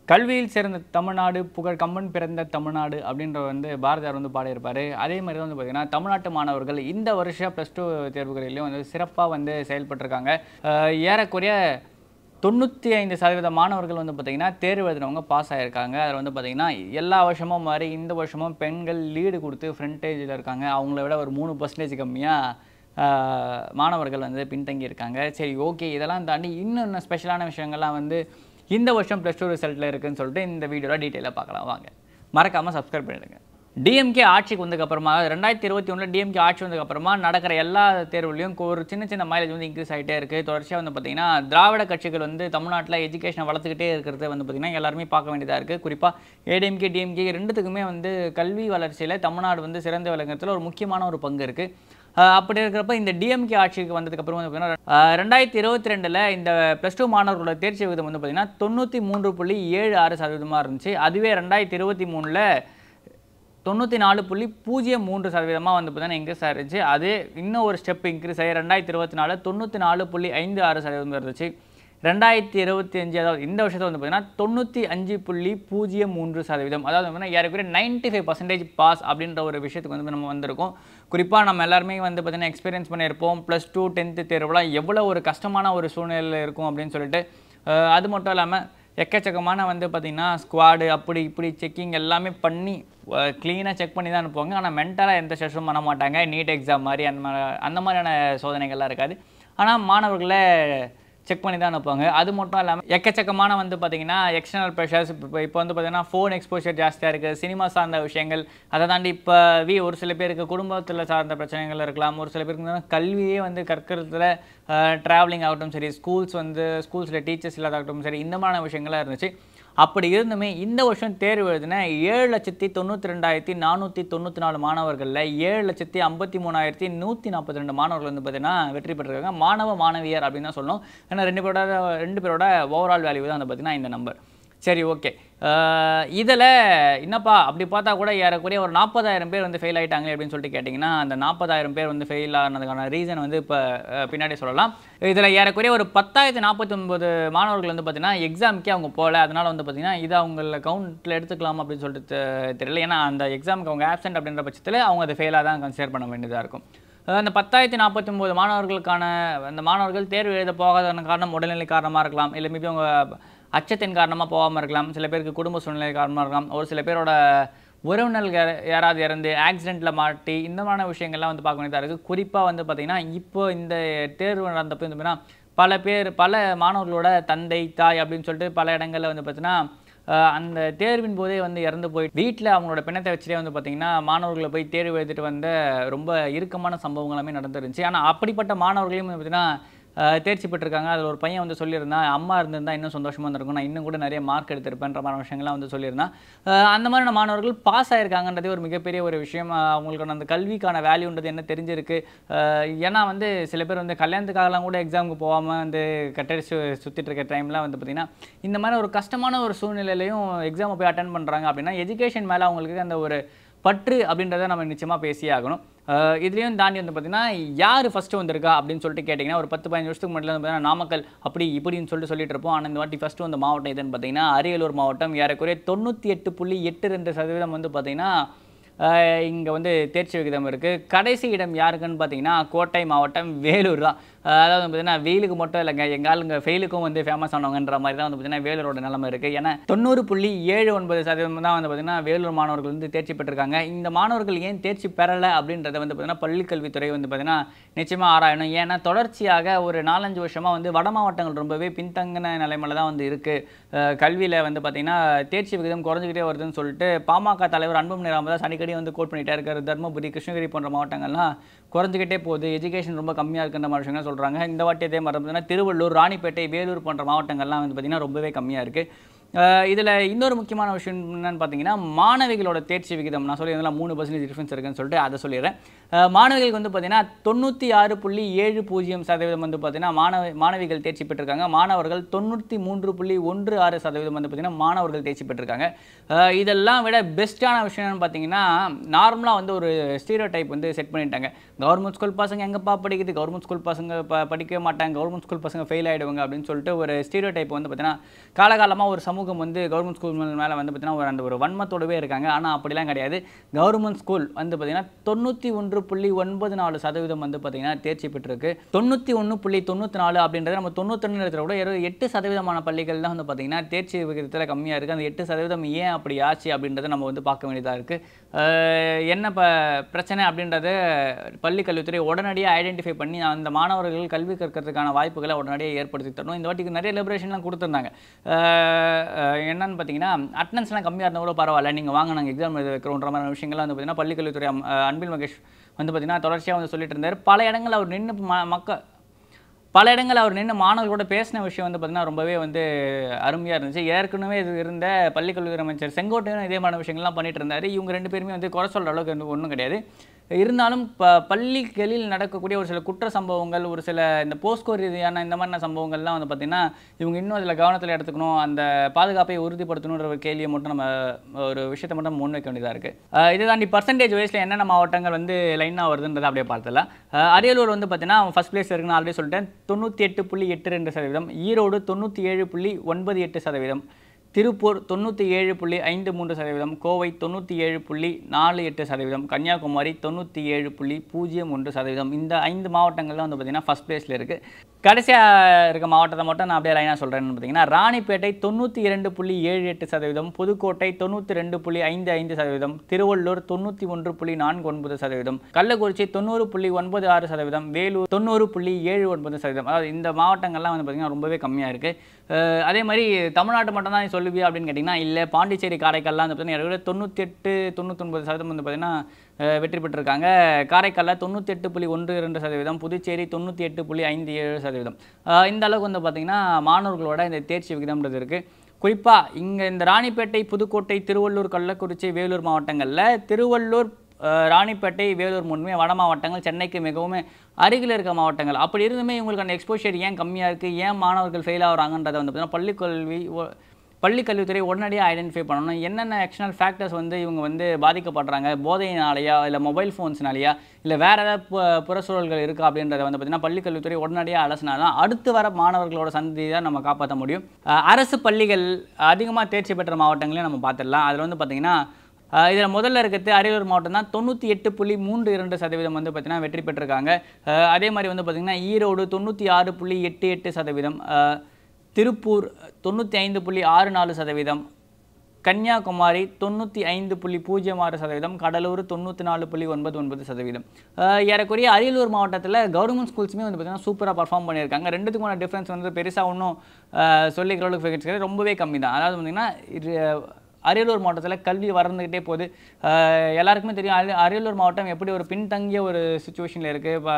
கல்வியில் சிறந்த தமிழ்நாடு புகழ் கம்பன் பிறந்த தமிழ்நாடு அப்படின்ற பாரதியார் பாடியிருப்பார். அதே மாதிரி தான் பார்த்தீங்கன்னா தமிழ்நாட்டு மாணவர்கள் இந்த வருஷம் +2 தேர்வுகளிலையும் சிறப்பாக செயல்பட்டிருக்காங்க. ஏறக்குறைய 95% மாணவர்கள் பார்த்தீங்கன்னா தேர்வு எழுதினவங்க பாஸ் ஆகியிருக்காங்க. அதில் பார்த்தீங்கன்னா எல்லா வருஷமும் மாதிரி இந்த வருஷமும் பெண்கள் லீடு கொடுத்து ஃப்ரண்டேஜில் இருக்காங்க. அவங்கள விட ஒரு 3% கம்மியாக மாணவர்கள் பின்தங்கி இருக்காங்க. சரி, ஓகே, இதெல்லாம் தாண்டி இன்னும் ஸ்பெஷலான விஷயங்கள்லாம் இந்த வருஷம் +2 ரிசல்ட்டில் இருக்குதுன்னு சொல்லிட்டு இந்த வீடியோவில் டீட்டெயிலாக பார்க்கலாம். வாங்க, மறக்காமல் சப்ஸ்கிரைப் பண்ணிடுங்க. டிஎம்கே ஆட்சிக்கு வந்ததுக்கப்புறமா 2021 டிஎம்கே ஆட்சி வந்ததுக்கப்புறமா நடக்கிற எல்லா தேர்வுலையும் ஒரு சின்ன மைலேஜ் இன்க்ரீஸ் ஆகிட்டே இருக்குது. தொடர்ச்சியாக பார்த்தீங்கன்னா திராவிட கட்சிகள் தமிழ்நாட்டில் எஜுகேஷனை வளர்த்துக்கிட்டே இருக்கிறது பார்த்தீங்கன்னா எல்லாருமே பார்க்க வேண்டியதாக இருக்குது. குறிப்பாக ஏடிஎம்கே டிஎம்கே ரெண்டுத்துக்குமே கல்வி வளர்ச்சியில் தமிழ்நாடு சிறந்து விளங்குறதுல ஒரு முக்கியமான ஒரு பங்கு இருக்குது. அப்படி இருக்கிறப்ப இந்த டிஎம்கே ஆட்சிக்கு வந்ததுக்கப்புறம் 2022 இந்த +2 மாணவர்களோட தேர்ச்சி விகிதம் பார்த்தீங்கன்னா 93.76% இருந்துச்சு. அதுவே 2023 94.03% பார்த்தீங்கன்னா இன்க்ரீஸ் ஆகிருந்துச்சு. அது இன்னும் ஒரு ஸ்டெப் இன்க்ரீஸ் ஆகி 2024 94.56% இருந்துச்சு. 2025 அதாவது இந்த வருஷத்தை பார்த்தீங்கன்னா 95.03%. அதாவது ஏறக்குறைய 95% பாஸ் அப்படின்ற ஒரு விஷயத்துக்கு நம்ம வந்திருக்கோம். குறிப்பாக நம்ம எல்லாருமே பார்த்தீங்கன்னா எக்ஸ்பீரியன்ஸ் பண்ணியிருப்போம். +2 10th தேர்வுலாம் எவ்வளோ ஒரு கஷ்டமான ஒரு சூழ்நிலையில் இருக்கும் அப்படின்னு சொல்லிட்டு. அது மட்டும் இல்லாமல் எக்கச்சக்கமான பார்த்திங்கன்னா ஸ்குவாடு அப்படி இப்படி செக்கிங் எல்லாமே பண்ணி க்ளீனாக செக் பண்ணி தான் அனுப்புவாங்க. ஆனால் மென்டலாக எந்த ஸ்ட்ரெஸ்ஸும் பண்ண மாட்டாங்க. நீட் எக்ஸாம் மாதிரி அந்த மாதிரியான சோதனைகள்லாம் இருக்காது. ஆனால் மாணவர்களை செக் பண்ணி தான் அனுப்புவாங்க. அது மட்டும் இல்லாமல் எக்கச்சக்கமான பார்த்திங்கன்னா எக்ஸ்டர்னல் ப்ரெஷர்ஸ் இப்போ பார்த்திங்கன்னா ஃபோன் எக்ஸ்போஷர் ஜாஸ்தியாக இருக்குது. சினிமா சார்ந்த விஷயங்கள், அதை தாண்டி இப்போ ஒரு சில பேருக்கு குடும்பத்தில் சார்ந்த பிரச்சனைகள் இருக்கலாம். ஒரு சில பேருக்கு கல்வியே கற்கிறதுல ட்ராவலிங் ஆகட்டும் சரி, ஸ்கூல்ஸில் டீச்சர்ஸ் இல்லாதாகட்டும் சரி, இந்த மாதிரியான விஷயங்கள்லாம் இருந்துச்சு. அப்படி இருந்துமே இந்த வருஷம் தேர்வு எழுதின 7,92,494 மாணவர்களில் 7,53,142 மாணவர்கள் பார்த்தீங்கன்னா வெற்றி பெற்றிருக்காங்க. மாணவ மாணவியர் அப்படின்னு தான் சொல்லணும். ஏன்னா ரெண்டு பேரோட ஓவரால் வேல்யூ தான் பார்த்தீங்கன்னா இந்த நம்பர். சரி, ஓகே, இதில் என்னப்பா அப்படி பார்த்தா கூட ஏறக்குறைய ஒரு 40,000 பேர் ஃபெயில் ஆகிட்டாங்க அப்படின்னு சொல்லிட்டு கேட்டிங்கன்னா, அந்த 40,000 பேர் ஃபெயில் ஆனதுக்கான ரீசன் இப்போ பின்னாடி சொல்லலாம். இதில் ஏறக்குறைய ஒரு 10,049 மாணவர்கள் பார்த்தீங்கன்னா எக்ஸாமுக்கே அவங்க போகல. அதனால் பார்த்தீங்கன்னா இதை அவங்கள கவுண்டில் எடுத்துக்கலாம் அப்படின்னு சொல்லிட்டு தெரியல. ஏன்னா அந்த எக்ஸாமுக்கு அவங்க ஆப்சென்ட் அப்படின்ற பட்சத்தில் அவங்க அதை ஃபெயிலாக தான் கன்சிடர் பண்ண வேண்டியதாக இருக்கும். அந்த 10,049 மாணவர்களுக்கான அந்த மாணவர்கள் தேர்வு எழுத போகாத காரணம் உடல்நிலை காரணமாக இருக்கலாம். இல்லை மேபி அவங்க அச்சத்தின் காரணமாக போகாமல் இருக்கலாம். சில பேருக்கு குடும்ப சூழ்நிலை காரணமாக இருக்கலாம். ஒரு சில பேரோட உறவினர்கள் யாராவது இறந்து ஆக்சிடெண்ட்டில் மாட்டி இந்த மாதிரியான விஷயங்கள்லாம் பார்க்க வேண்டியதாக இருக்குது. குறிப்பாக பார்த்திங்கன்னா இப்போ இந்த தேர்வு நடந்தப்போ பல மாணவர்களோட தந்தை தாய் அப்படின்னு சொல்லிட்டு பல இடங்களில் பார்த்தீங்கன்னா அந்த தேர்வின் போதே இறந்து போயிட்டு வீட்டில் அவங்களோட பிணத்தை வச்சுட்டே பார்த்திங்கன்னா மாணவர்களை போய் தேர்வு எழுதிட்டு ரொம்ப இறுக்கமான சம்பவங்கள் எல்லாமே நடந்துருந்துச்சு. ஆனால் அப்படிப்பட்ட மாணவர்களையும் பார்த்திங்கன்னா தேர்ச்சி பெற்றிருக்காங்க. அதில் ஒரு பையன் சொல்லியிருந்தான், அம்மா இருந்திருந்தால் இன்னும் சந்தோஷமாக இருந்திருக்கும், நான் இன்னும் கூட நிறைய மார்க் எடுத்திருப்பேன்ற மாதிரி விஷயங்கள்லாம் சொல்லியிருந்தான். அந்த மாதிரியான மாணவர்கள் பாஸ் ஆகிருக்காங்கன்றதே ஒரு மிகப்பெரிய ஒரு விஷயம். அவங்களுக்கான அந்த கல்விக்கான வேல்யூன்றது என்ன தெரிஞ்சிருக்கு. ஏன்னா சில பேர் கல்யாணத்துக்காகலாம் கூட எக்ஸாமுக்கு போகாமல் கட்டடிச்சு சுற்றிட்டு இருக்க டைமில் பார்த்திங்கன்னா இந்த மாதிரி ஒரு கஷ்டமான ஒரு சூழ்நிலையிலையும் எக்ஸாமை போய் அட்டென்ட் பண்ணுறாங்க அப்படின்னா எஜுகேஷன் மேலே அவங்களுக்கு அந்த ஒரு பற்று அப்படின்றத நம்ம நிச்சயமாக பேசியே ஆகணும். இதுலேயும் தாண்டி பார்த்திங்கன்னா யார் ஃபஸ்ட்டு வந்திருக்கா அப்படின்னு சொல்லிட்டு கேட்டிங்கன்னா ஒரு 10-15 வருஷத்துக்கு முன்னாடி பார்த்தீங்கன்னா நாமக்கல் அப்படி இப்படின்னு சொல்லிட்டு இருப்போம். ஆனால் இந்த வாட்டி ஃபஸ்ட்டு வந்த மாவட்டம் எதுன்னு பார்த்தீங்கன்னா அரியலூர் மாவட்டம். ஏறக்குறைய 98.82% பார்த்திங்கன்னா இங்கே தேர்ச்சி விகிதம் இருக்குது. கடைசி இடம் யாருக்குன்னு பார்த்தீங்கன்னா கோட்டை மாவட்டம், வேலூர் தான். அதாவது பார்த்தீங்கன்னா வெயிலுக்கு மட்டும் இல்லைங்க, எங்கள் ஆளுங்க ஃபெயிலுக்கும் ஃபேமஸ் ஆனவங்கன்ற மாதிரி தான் பார்த்தீங்கன்னா வேலூரோட நிலைமை இருக்குது. ஏன்னா 90.79% தான் பார்த்தீங்கன்னா வேலூர் மாணவர்கள் தேர்ச்சி பெற்றிருக்காங்க. இந்த மாணவர்கள் ஏன் தேர்ச்சி பெறலை அப்படின்றத பார்த்தீங்கன்னா பள்ளிக்கல்வித்துறை பார்த்தீங்கன்னா நிச்சயமாக ஆராயணும். ஏன்னா தொடர்ச்சியாக ஒரு 4-5 வருஷமாக வட மாவட்டங்கள் ரொம்பவே பின்தங்கின நிலைமையில் தான் இருக்குது. கல்வியில் பார்த்தீங்கன்னா தேர்ச்சி விகிதம் குறைஞ்சிக்கிட்டே வருதுன்னு சொல்லிட்டு பாமக தலைவர் அன்புமணி ராமதாஸ் அடிக்கடி கோட் பண்ணிகிட்டே இருக்காரு. தர்மபுரி, கிருஷ்ணகிரி போன்ற மாவட்டங்கள்லாம் குறைஞ்சிக்கிட்டே போகுது, எஜுகேஷன் ரொம்ப கம்மியாக இருக்குன்ற மாதிரி விஷயங்கள் சொல்கிறாங்க. இந்த வாட்டி அதே மாதிரி பார்த்தீங்கன்னா திருவள்ளூர், ராணிப்பேட்டை, வேலூர் போன்ற மாவட்டங்கள்லாம் பார்த்தீங்கன்னா ரொம்பவே கம்மியாக இருக்குது. இதில் இன்னொரு முக்கியமான விஷயம் என்னென்னு பார்த்தீங்கன்னா மாணவிகளோட தேர்ச்சி விகிதம் நான் சொல்லியிருந்தேன் 3% டிஃப்ரென்ஸ் இருக்குன்னு சொல்லிட்டு அதை சொல்லிடுறேன். மாணவிகளுக்கு வந்து பார்த்தீங்கன்னா 96.70% வந்து பார்த்தீங்கன்னா மாணவிகள் தேர்ச்சி பெற்றிருக்காங்க. மாணவர்கள் 93.16% வந்து பார்த்தீங்கன்னா மாணவர்கள் தேர்ச்சி பெற்றிருக்காங்க. இதெல்லாம் விட பெஸ்ட்டான விஷயம் என்னன்னு பார்த்தீங்கன்னா நார்மலாக வந்து ஒரு ஸ்டீரியோ டைப் வந்து செட் பண்ணிட்டாங்க. கவர்மெண்ட் ஸ்கூல் பசங்க எங்கப்பா படிக்குது, கவர்மெண்ட் ஸ்கூல் பசங்க படிக்கவே மாட்டாங்க, கவர்மெண்ட் ஸ்கூல் பசங்க ஃபெயில் ஆகிடுவாங்க அப்படின்னு சொல்லிட்டு ஒரு ஸ்டீரியோ டைப் வந்து பார்த்தீங்கன்னா காலகாலமாக ஒரு சமூகம் வந்து கவர்மெண்ட் ஸ்கூல் மேலே வந்து பார்த்தீங்கன்னா அந்த ஒரு வன்மத்தோடவே இருக்காங்க. ஆனால் அப்படிலாம் கிடையாது. கவர்மெண்ட் ஸ்கூல் வந்து பார்த்தீங்கன்னா 91.94% வந்து பார்த்தீங்கன்னா தேர்ச்சி பெற்றிருக்கு. 91.94 அப்படின்றது நம்ம 92 இடத்துல கூட 8% பள்ளிகள் தான் வந்து பார்த்தீங்கன்னா தேர்ச்சி விகிதத்தில் கம்மியாக இருக்குது. அந்த 8% ஏன் அப்படி ஆச்சு அப்படின்றத நம்ம வந்து பார்க்க வேண்டியதாக இருக்குது. என்ன பிரச்சனை அப்படின்றத பள்ளி கல்வித்துறை உடனடியாக ஐடென்டிஃபை பண்ணி அந்த மாணவர்கள் கல்வி கற்கிறதுக்கான வாய்ப்புகளை உடனடியாக ஏற்படுத்தி தரணும். இந்த வாட்டிக்கு நிறைய லிபரேஷன்லாம் கொடுத்துருந்தாங்க. என்னன்னு பார்த்தீங்கன்னா அட்டனன்ஸ்லாம் கம்மியாக இருந்தால் கூட பரவாயில்ல, நீங்கள் வாங்க நாங்கள் எக்ஸாம் எழுத வைக்கிறோன்ற மாதிரி விஷயங்கள்லாம் வந்து பார்த்தீங்கன்னா பள்ளிக்கல்வித்துறை அன்பில் மகேஷ் வந்து பார்த்தீங்கன்னா தொடர்ச்சியாக வந்து சொல்லிட்டு இருந்தார். பல இடங்கள் அவர் நின்று மாணவர்களோட பேசின விஷயம் வந்து பார்த்தீங்கன்னா ரொம்பவே வந்து அருமையாக இருந்துச்சு. ஏற்கனவே இது இருந்த பள்ளிக்கல்வித்துறை அமைச்சர் செங்கோட்டையனும் இதே மாதிரி விஷயங்கள்லாம் பண்ணிட்டு இருந்தார். இவங்க 2 பேருமே வந்து குறை சொல்கிற அளவுக்கு ஒன்றும் கிடையாது. இருந்தாலும் பள்ளிகளில் நடக்கக்கூடிய ஒரு சில குற்ற சம்பவங்கள், ஒரு சில இந்த போஸ்கோ ரீதியான இந்த மாதிரியான சம்பவங்கள்லாம் வந்து பார்த்திங்கன்னா இவங்க இன்னும் அதில் கவனத்தில் எடுத்துக்கணும், அந்த பாதுகாப்பை உறுதிப்படுத்தணுன்ற ஒரு கேள்வியை மட்டும் நம்ம ஒரு விஷயத்தை மட்டும் முன்வைக்க வேண்டியதாக இருக்குது. இதை தாண்டி பர்சன்டேஜ் வைஸில் என்னென்ன மாவட்டங்கள் வந்து லைனாக வருதுன்றதை அப்படியே பார்த்துலாம். அரியலூர் வந்து பார்த்திங்கன்னா ஃபஸ்ட் பிளேஸ் இருக்குன்னு ஆல்ரெடி சொல்லிட்டேன், 98.82%. ஈரோடு 97.98%. திருப்பூர் 97.53%, கோவை 97.48%, கன்னியாகுமரி 97.01%. இந்த 5 மாவட்டங்கள்லாம் வந்து பார்த்திங்கன்னா ஃபஸ்ட் பிளேஸில் இருக்குது. கடைசியாக இருக்க மாவட்டத்தை மட்டும் நான் அப்படியே லைனாக சொல்கிறேன்னு பார்த்தீங்கன்னா ராணிப்பேட்டை 92.78%, புதுக்கோட்டை 92.55%, திருவள்ளூர் 91.49%, கள்ளக்குறிச்சி 90.96%, வேலூர் 90.79%. அதாவது இந்த மாவட்டங்கள்லாம் வந்து பார்த்திங்கன்னா ரொம்பவே கம்மியாக இருக்குது. அதே மாதிரி தமிழ்நாட்டு மட்டும் தான் சொல்லுவியா அப்படின்னு கேட்டிங்கன்னா இல்லை, பாண்டிச்சேரி காரைக்கால்லாம் வந்து பார்த்தீங்கன்னா 98-99% வந்து பார்த்திங்கன்னா வெற்றி பெற்றிருக்காங்க. காரைக்காலில் 98.12%, புதுச்சேரி 98.57%. இந்த அளவுக்கு வந்து பார்த்திங்கன்னா மாணவர்களோட இந்த தேர்ச்சி விகிதம்ன்றது இருக்குது. குறிப்பாக இங்கே இந்த ராணிப்பேட்டை, புதுக்கோட்டை, திருவள்ளூர், கள்ளக்குறிச்சி, வேலூர் மாவட்டங்களில் திருவள்ளூர், ராணிப்பேட்டை, வேலூர் 3மே வட மாவட்டங்கள், சென்னைக்கு மிகவும் அருகில் இருக்க மாவட்டங்கள். அப்படி இருந்துமே இவங்களுக்கு அந்த எக்ஸ்போஷர் ஏன் கம்மியாக இருக்குது, ஏன் மாணவர்கள் ஃபெயில் ஆகிறாங்கன்றதை வந்து பார்த்திங்கன்னா பள்ளிக்கல்வித்துறை உடனடியாக ஐடென்டிஃபை பண்ணணும். என்னென்ன எக்ஸ்டர்னல் ஃபேக்டர்ஸ் வந்து இவங்க வந்து பாதிக்கப்படுறாங்க, போதையினாலையா இல்லை மொபைல் ஃபோன்ஸ்னாலையா இல்லை வேறு ஏதாவது புறச்சூழல்கள் இருக்கா அப்படின்றத வந்து பார்த்திங்கன்னா பள்ளிக்கல்வித்துறை உடனடியாக அலசினா தான் அடுத்து வர மாணவர்களோட சந்தி தான் நம்ம காப்பாற்ற முடியும். அரசு பள்ளிகள் அதிகமாக தேர்ச்சி பெற்ற மாவட்டங்களையும் நம்ம பார்த்துடலாம். அதில் வந்து பார்த்திங்கன்னா இதில் முதல்ல இருக்கிறது அரியலூர் மாவட்டம் தான். 98.32% வந்து பார்த்திங்கன்னா வெற்றி பெற்றிருக்காங்க. அதே மாதிரி வந்து பார்த்திங்கன்னா ஈரோடு 96.88%, திருப்பூர் 95.64%, கன்னியாகுமரி 95.06%, கடலூர் 94.99%. ஏறக்குறைய அரியலூர் மாவட்டத்தில் கவர்மெண்ட் ஸ்கூல்ஸுமே வந்து பார்த்திங்கன்னா சூப்பராக பர்ஃபார்ம் பண்ணியிருக்காங்க. ரெண்டுத்துக்குமான டிஃப்ரென்ஸ் வந்து பெருசாக ஒன்றும் சொல்லிக்கிற அளவுக்கு ரொம்பவே கம்மி தான். அதாவது பார்த்திங்கன்னா அரியலூர் மாவட்டத்தில் கல்வி வளர்ந்துக்கிட்டே போகுது. எல்லாருக்குமே தெரியும் அரியலூர் மாவட்டம் எப்படி ஒரு பின்தங்கிய ஒரு சுச்சுவேஷனில் இருக்குது.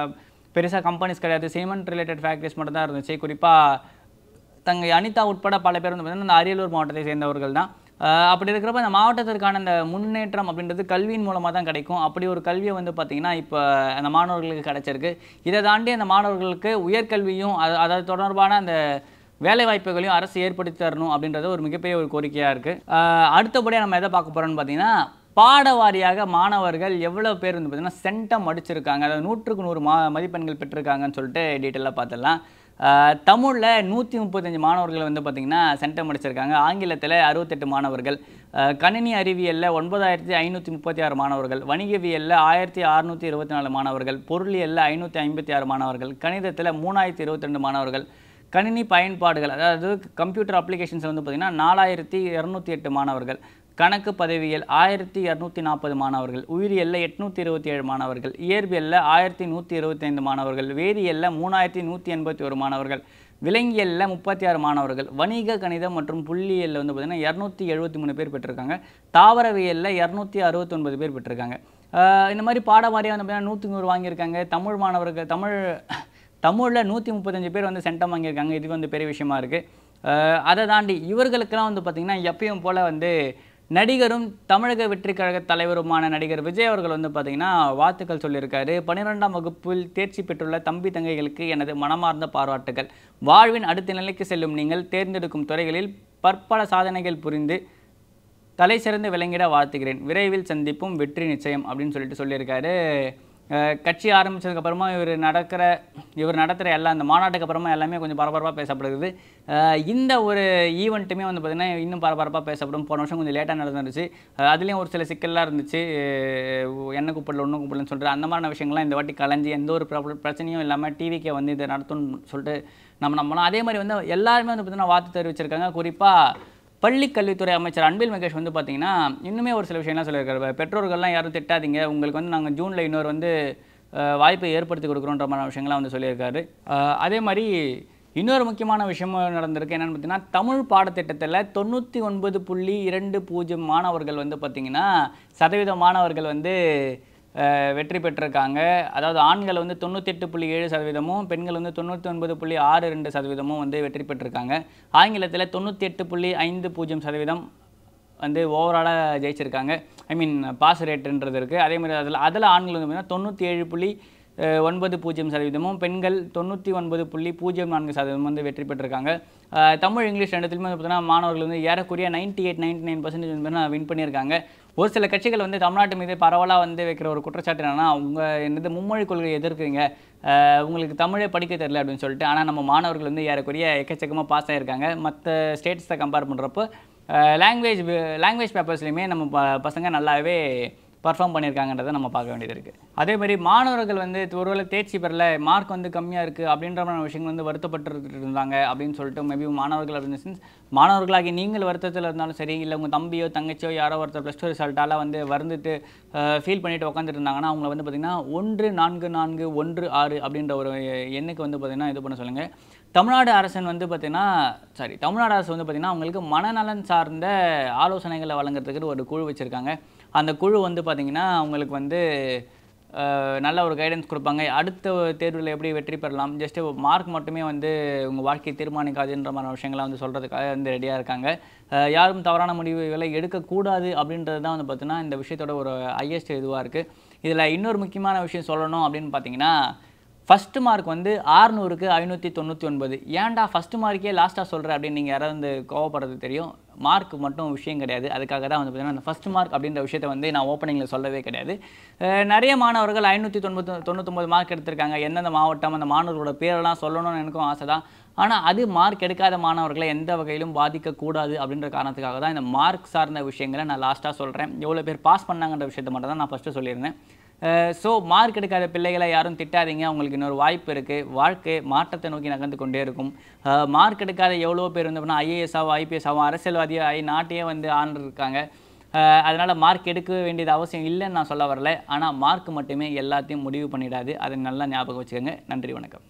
பெருசாக கம்பெனிஸ் கிடையாது, சிமெண்ட் ரிலேட்டட் ஃபேக்ட்ரிஸ் மட்டும் தான் இருந்துச்சு. குறிப்பாக தங்கை அனிதா உட்பட பல பேர் வந்து பார்த்திங்கன்னா இந்த அரியலூர் மாவட்டத்தை சேர்ந்தவர்கள் தான். அப்படி இருக்கிறப்ப அந்த மாவட்டத்திற்கான அந்த முன்னேற்றம் அப்படின்றது கல்வியின் மூலமாக தான் கிடைக்கும். அப்படி ஒரு கல்வியை வந்து பார்த்திங்கன்னா இப்போ அந்த மாணவர்களுக்கு கிடைச்சிருக்கு. இதை தாண்டி அந்த மாணவர்களுக்கு உயர்கல்வியும் அது தொடர்பான அந்த வேலைவாய்ப்புகளையும் அரசு ஏற்படுத்தி தரணும் அப்படின்றது ஒரு மிகப்பெரிய ஒரு கோரிக்கையாக இருக்குது. அடுத்தபடியாக நம்ம எதை பார்க்க போகிறோம்னு பார்த்தீங்கன்னா பாடவாரியாக மாணவர்கள் எவ்வளோ பேர் வந்து பார்த்திங்கன்னா சென்டம் அடிச்சிருக்காங்க, அதாவது 100க்கு 100 மதிப்பெண்கள் பெற்றிருக்காங்கன்னு சொல்லிட்டு டீட்டெயிலாக பார்த்துடலாம். தமிழில் 135 மாணவர்கள் வந்து பார்த்திங்கன்னா சென்டம் அடிச்சிருக்காங்க. ஆங்கிலத்தில் 68 மாணவர்கள், கணினி அறிவியலில் 9536 மாணவர்கள், வணிகவியலில் 1624 மாணவர்கள், பொருளியலில் 556 மாணவர்கள், கணிதத்தில் 3022 மாணவர்கள், கணினி பயன்பாடுகள் அதாவது கம்ப்யூட்டர் அப்ளிகேஷன்ஸ் வந்து பார்த்திங்கன்னா 4208 மாணவர்கள், கணக்கு பதவியியல் 1240 மாணவர்கள், உயிரியலில் 827 மாணவர்கள், இயற்பியலில் 1125 மாணவர்கள், வேதியியலில் 3181 மாணவர்கள், விலங்கியலில் 36 மாணவர்கள், வணிக கணிதம் மற்றும் புள்ளியியலில் வந்து பார்த்திங்கன்னா 273 பேர் பெற்றிருக்காங்க, தாவரவியலில் 269 பேர் பெற்றிருக்காங்க. இந்த மாதிரி பாடவாரியாக வந்து பார்த்திங்கன்னா 100க்கு 100 வாங்கியிருக்காங்க. தமிழ் மாணவர்கள் தமிழில் 135 பேர் வந்து சென்டம் வாங்கியிருக்காங்க. இது வந்து பெரிய விஷயமா இருக்குது. அதை தாண்டி இவர்களுக்கெல்லாம் வந்து பார்த்திங்கன்னா எப்பயும் போல் வந்து நடிகரும் தமிழக வெற்றிக் கழக தலைவருமான நடிகர் விஜய் அவர்கள் வந்து பார்த்திங்கன்னா வாழ்த்துக்கள் சொல்லியிருக்காரு. 12ஆம் வகுப்பில் தேர்ச்சி பெற்றுள்ள தம்பி தங்கைகளுக்கு எனது மனமார்ந்த பாராட்டுகள். வாழ்வின் அடுத்த நிலைக்கு செல்லும் நீங்கள் தேர்ந்தெடுக்கும் துறைகளில் பற்பல சாதனைகள் புரிந்து தலை சிறந்து விளங்கிட வாழ்த்துகிறேன். விரைவில் சந்திப்பும், வெற்றி நிச்சயம் அப்படின்னு சொல்லியிருக்காரு. கட்சி ஆரம்பித்ததுக்கப்புறமா இவர் நடத்துகிற எல்லா இந்த மாநாட்டுக்கு அப்புறமா எல்லாமே கொஞ்சம் பரபரப்பாக பேசப்படுது. இந்த ஒரு ஈவெண்ட்டுமே வந்து பார்த்திங்கன்னா இன்னும் பரபரப்பாக பேசப்படும். போன வருஷம் கொஞ்சம் லேட்டாக நடந்துருந்துச்சு. அதுலேயும் ஒரு சில சிக்கல்லாம் இருந்துச்சு. என்ன கூப்பிடல ஒன்றும் கூப்பிடலன்னு சொல்லிட்டு அந்த மாதிரியான விஷயங்கள்லாம் இந்த வாட்டி கலைஞ்சி எந்த ஒரு பிரச்சனையும் இல்லாமல் டிவிக்கே வந்து இதை நடத்தும்னு சொல்லிட்டு நம்ம நம்பலாம். அதே மாதிரி வந்து எல்லாருமே வந்து பார்த்திங்கன்னா வாழ்த்து தெரிவிச்சிருக்காங்க. குறிப்பாக பள்ளி கல்வித்துறை அமைச்சர் அன்பில் மகேஷ் வந்து பார்த்திங்கன்னா இன்னுமே ஒரு சில விஷயம்லாம் சொல்லியிருக்காரு. பெற்றோர்கள்லாம் யாரும் திட்டாதீங்க, உங்களுக்கு வந்து நாங்கள் ஜூனில் இன்னொரு வந்து வாய்ப்பை ஏற்படுத்தி கொடுக்குறோன்ற மாதிரி விஷயங்கள்லாம் வந்து சொல்லியிருக்காரு. அதே மாதிரி இன்னொரு முக்கியமான விஷயமும் நடந்திருக்கு. என்னென்னு பார்த்தீங்கன்னா தமிழ் பாடத்திட்டத்தில் 99.20 மாணவர்கள் வந்து பார்த்திங்கன்னா சதவீத மாணவர்கள் வந்து வெற்றி பெற்றிருக்காங்க. அதாவது ஆண்கள் வந்து 98.7%, பெண்கள் வந்து 99.62% வந்து வெற்றி பெற்றிருக்காங்க. ஆங்கிலத்தில் 98.50% வந்து ஓவராலாக ஜெயிச்சிருக்காங்க. ஐ மீன் பாஸ் ரேட்டுன்றது இருக்குது. அதே மாதிரி அதில் ஆண்கள் வந்து பார்த்திங்கன்னா 97.90%, பெண்கள் 99.04% வந்து வெற்றி பெற்றிருக்காங்க. தமிழ் இங்கிலீஷ் ரெண்டுத்துலையுமே பார்த்தீங்கன்னா மாணவர்கள் வந்து ஏறக்குறைய 98-99% வந்து வின் பண்ணியிருக்காங்க. ஒரு சில கட்சிகள் வந்து தமிழ்நாட்டு மீது பரவலாக வந்து வைக்கிற ஒரு குற்றச்சாட்டு என்னென்னா, அவங்க என்னது மும்மொழி கொள்கையை எதிர்க்கிறீங்க, உங்களுக்கு தமிழே படிக்க தெரியல அப்படின்னு சொல்லிட்டு. ஆனால் நம்ம மாணவர்கள் வந்து ஏறக்குறைய எக்கச்சக்கமாக பாஸ் ஆகியிருக்காங்க. மற்ற ஸ்டேட்ஸை கம்பேர் பண்ணுறப்போ லாங்குவேஜ் பேப்பர்ஸ்லையுமே நம்ம பசங்க நல்லாவே பர்ஃபார்ம் பண்ணியிருக்காங்கன்றதை நம்ம பார்க்க வேண்டியது இருக்குது. அதே மாதிரி மாணவர்கள் வந்து ஒருவேளை தேர்ச்சி பெறல, மார்க் வந்து கம்மியாக இருக்குது அப்படின்ற மாதிரி விஷயங்கள் வந்து வருத்தப்பட்டு இருந்தாங்க அப்படின்னு சொல்லிட்டு மேபி மாணவர்கள் அப்படின்னு சென்ஸ் மாணவர்களாகி நீங்கள் வருத்தத்தில் இருந்தாலும் சரி, இல்லை உங்கள் தம்பியோ தங்கச்சியோ யாரோ ஒருத்தர் +2 ரிசல்ட்டால் வந்து வந்துட்டு ஃபீல் பண்ணிவிட்டு உட்காந்துட்டு இருந்தாங்கன்னா அவங்கள வந்து பார்த்திங்கன்னா 144116 அப்படின்ற ஒரு எண்ணுக்கு வந்து பார்த்திங்கன்னா இது பண்ண சொல்லுங்கள். தமிழ்நாடு அரசு வந்து பார்த்திங்கன்னா அவங்களுக்கு மனநலன் சார்ந்த ஆலோசனைகளை வழங்குறதுக்கு ஒரு குழு வச்சுருக்காங்க. அந்த குழு வந்து பார்த்திங்கன்னா அவங்களுக்கு வந்து நல்ல ஒரு கைடன்ஸ் கொடுப்பாங்க. அடுத்த தேர்வில் எப்படி வெற்றி பெறலாம், ஜஸ்ட்டு மார்க் மட்டுமே வந்து உங்கள் வாழ்க்கையை தீர்மானிக்காதுன்ற மாதிரி விஷயங்கள்லாம் வந்து சொல்கிறதுக்காக வந்து ரெடியாக இருக்காங்க. யாரும் தவறான முடிவுகளை எடுக்கக்கூடாது அப்படின்றது தான் வந்து பார்த்திங்கன்னா இந்த விஷயத்தோட ஒரு ஹையஸ்ட் இதுவாக இருக்குது. இதில் இன்னொரு முக்கியமான விஷயம் சொல்லணும் அப்படின்னு பார்த்திங்கன்னா, ஃபஸ்ட்டு மார்க் வந்து 600க்கு 599. ஏன்டா ஃபஸ்ட்டு மார்க்கே லாஸ்ட்டாக சொல்கிறேன் அப்படின்னு நீங்கள் யாராவது வந்து கோவப்படுறது தெரியும். மார்க் மட்டும் விஷயம் கிடையாது. அதுக்காக தான் வந்து பார்த்திங்கன்னா அந்த ஃபஸ்ட் மார்க் அப்படின்ற விஷயத்தை வந்து நான் ஓப்பனிங்கில் சொல்லவே கிடையாது. நிறைய மாணவர்கள் 599 மார்க் எடுத்திருக்காங்க. எந்தெந்த மாவட்டம் அந்த மாணவர்களோட பேரெல்லாம் சொல்லணும்னு எனக்கும் ஆசை தான். ஆனால் அது மார்க் எடுக்காத மாணவர்களை எந்த வகையிலும் பாதிக்கக்கூடாது அப்படின்ற காரணத்துக்காக தான் இந்த மார்க் சார்ந்த விஷயங்களை நான் லாஸ்ட்டாக சொல்கிறேன். எவ்வளோ பேர் பாஸ் பண்ணாங்கன்ற விஷயத்தை மட்டும் தான் நான் ஃபஸ்ட்டு சொல்லியிருந்தேன். ஸோ மார்க் எடுக்காத பிள்ளைகளை யாரும் திட்டாதீங்க, உங்களுக்கு இன்னொரு வாய்ப்பு இருக்குது. வாழ்க்கை மாற்றத்தை நோக்கி நகர்ந்து கொண்டே இருக்கும். மார்க் எடுக்காத எவ்வளோ பேர் வந்து அப்படின்னா IAS ஆகும், IPS ஆகும், அரசியல்வாதியாக ஆகி நாட்டையே வந்து ஆண்டிருக்காங்க. அதனால் மார்க் எடுக்க வேண்டியது அவசியம் இல்லைன்னு நான் சொல்ல வரல. ஆனால் மார்க் மட்டுமே எல்லாத்தையும் முடிவு பண்ணிடாது. அதை நல்லா ஞாபகம் வச்சுக்கோங்க. நன்றி, வணக்கம்.